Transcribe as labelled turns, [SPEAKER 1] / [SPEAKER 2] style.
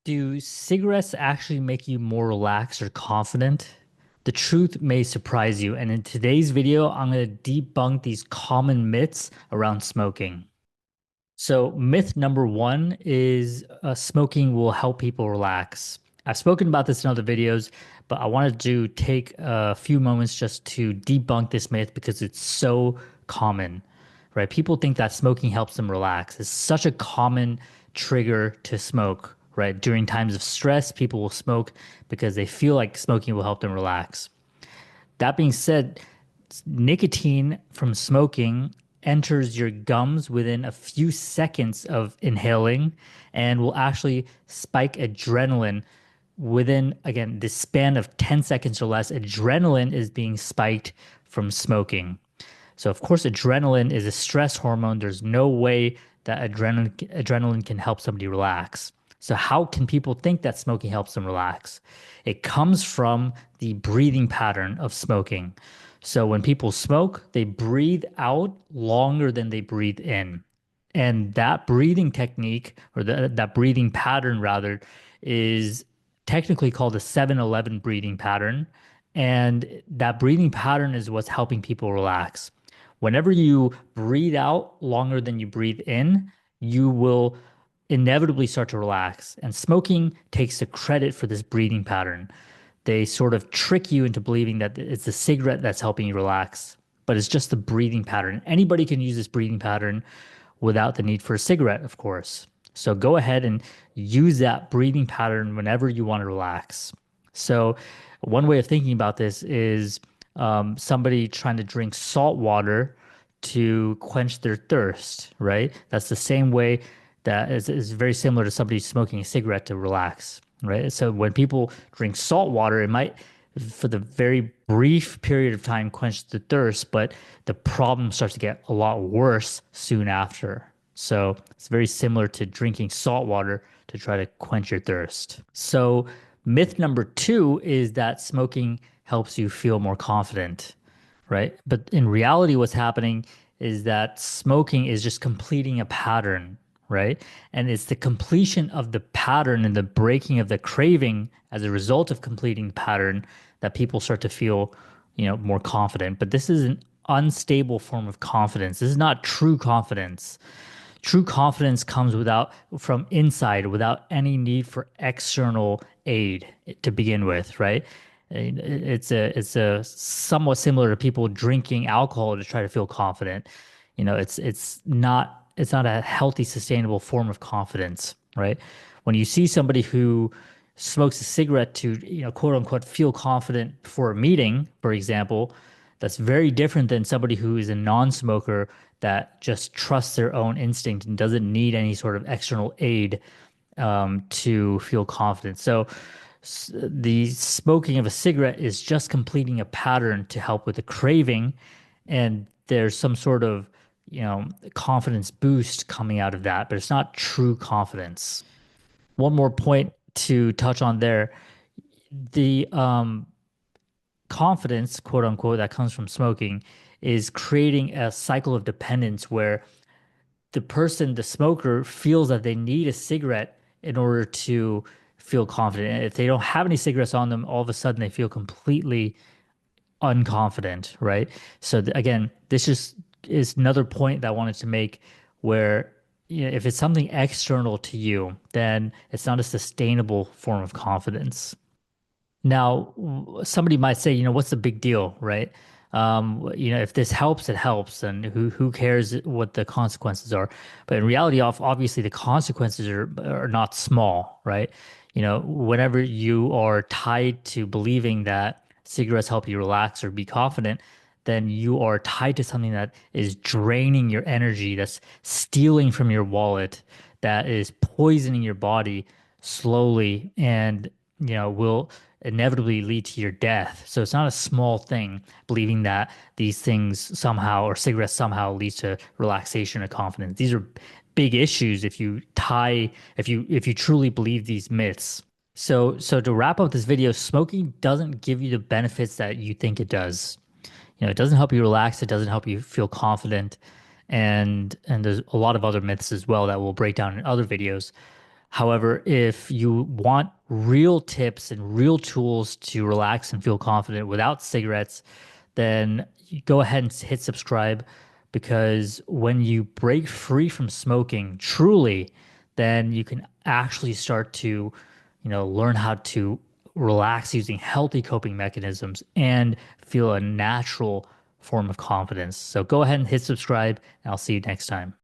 [SPEAKER 1] Do cigarettes actually make you more relaxed or confident? The truth may surprise you, and in today's video, I'm going to debunk these common myths around smoking. So, myth number one is smoking will help people relax. I've spoken about this in other videos, but I wanted to take a few moments just to debunk this myth because it's so common, right? People think that smoking helps them relax. It's such a common trigger to smoke, right? During times of stress, people will smoke because they feel like smoking will help them relax. That being said, nicotine from smoking enters your gums within a few seconds of inhaling and will actually spike adrenaline within, again, the span of 10 seconds or less. Adrenaline is being spiked from smoking. So, of course, adrenaline is a stress hormone. There's no way that adrenaline can help somebody relax. So, how can people think that smoking helps them relax? It comes from the breathing pattern of smoking. So, when people smoke, they breathe out longer than they breathe in. And that breathing technique, or that breathing pattern rather, is technically called a 7-11 breathing pattern. And that breathing pattern is what's helping people relax. Whenever you breathe out longer than you breathe in, you will inevitably start to relax. And smoking takes the credit for this breathing pattern. They sort of trick you into believing that it's the cigarette that's helping you relax, but it's just the breathing pattern. Anybody can use this breathing pattern without the need for a cigarette, of course. So go ahead and use that breathing pattern whenever you want to relax. So, one way of thinking about this is somebody trying to drink salt water to quench their thirst, right? That's the same way that is very similar to somebody smoking a cigarette to relax, right? So when people drink salt water, it might, for the very brief period of time, quench the thirst, but the problem starts to get a lot worse soon after. So it's very similar to drinking salt water to try to quench your thirst. So myth number two is that smoking helps you feel more confident, right? But in reality, what's happening is that smoking is just completing a pattern, right? And it's the completion of the pattern and the breaking of the craving as a result of completing the pattern that people start to feel, more confident. But this is an unstable form of confidence. This is not true confidence. True confidence comes from inside, without any need for external aid to begin with, right? It's a somewhat similar to people drinking alcohol to try to feel confident. It's not a healthy, sustainable form of confidence, right? When you see somebody who smokes a cigarette to, quote unquote, feel confident for a meeting, for example, that's very different than somebody who is a non-smoker that just trusts their own instinct and doesn't need any sort of external aid to feel confident. So the smoking of a cigarette is just completing a pattern to help with the craving, and there's some sort of, confidence boost coming out of that, but it's not true confidence. One more point to touch on there. The confidence, quote unquote, that comes from smoking is creating a cycle of dependence where the smoker, feels that they need a cigarette in order to feel confident. And if they don't have any cigarettes on them, all of a sudden they feel completely unconfident, right? So again, this just is another point that I wanted to make where, if it's something external to you, then it's not a sustainable form of confidence. Now, somebody might say, what's the big deal, right? If this helps, it helps, and who cares what the consequences are? But in reality, obviously, the consequences are not small, right? Whenever you are tied to believing that cigarettes help you relax or be confident, then you are tied to something that is draining your energy, that's stealing from your wallet, that is poisoning your body slowly, and will inevitably lead to your death. So it's not a small thing believing that these things somehow, or cigarettes somehow, leads to relaxation or confidence. These are big issues if you truly believe these myths. So to wrap up this video, smoking doesn't give you the benefits that you think it does. It doesn't help you relax, it doesn't help you feel confident, and there's a lot of other myths as well that we'll break down in other videos. However, if you want real tips and real tools to relax and feel confident without cigarettes, then you go ahead and hit subscribe because when you break free from smoking truly, then you can actually start to, learn how to relax using healthy coping mechanisms and feel a natural form of confidence. So go ahead and hit subscribe, and I'll see you next time.